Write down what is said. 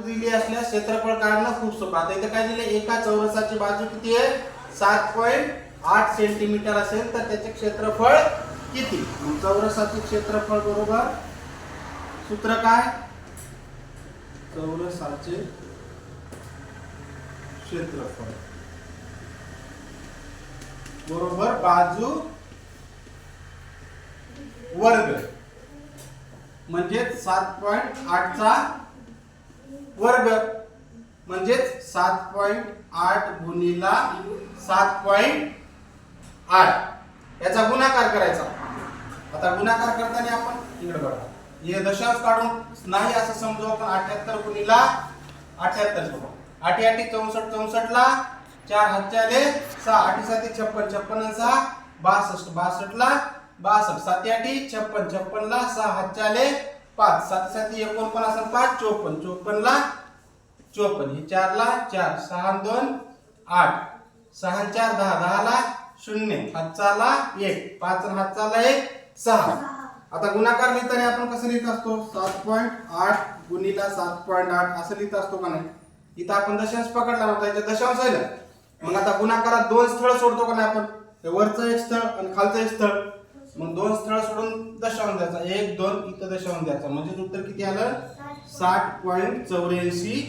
दिली असल्यास क्षेत्रफळ काढणं खूप सोपं. आता इथे काय दिले, एका चौरसाची बाजू किती आहे 7.8 सेंटीमीटर असेल तर त्याचे क्षेत्रफळ किती. मग चौरसाचे क्षेत्रफळ बरोबर सूत्र काय, चौरसाचे क्षेत्रफळ बरोबर बाजू वर्ग म्हणजे 7.8 चा वर्ग म्हणजे 7.8 गुणिला 7.8 याचा गुणाकार करायचा. आता गुणाकार करताना आपण इकडे बघा, हे दशांश काढून नाही असं समजू आपण. 78 गुणिला 78 बघा, 8 8 64 64 ला 4 हातचे आले 6, 8 7 56 56 6 62 62 ला 62, 7 8 56 56 ला 6 हातचे आले 5, 7 7 49 5 54 54 ला 54, हे 4 ला 4 6 2 8 6 4 10 10 ला 0, हातचा ला 1 5 हातचा ला 1 6. आता गुणाकार लिहिताना आपण कसं लिहित असतो, 7.8 गुणिला 7.8 असं लिहित असतो का नाही. इथं आपण दशांश पकडला नव्हता, इथे दशांश आहे ना. मग आता गुणाकारात दोन स्थळ सोडतो का नाही आपण, हे वरचं एक स्थळ आणि खालचं एक स्थळ. मग दोन स्थळ सोडून दशांश द्यायचा, 1 2 इथं दशांश द्यायचा म्हणजे उत्तर किती आलं 60.84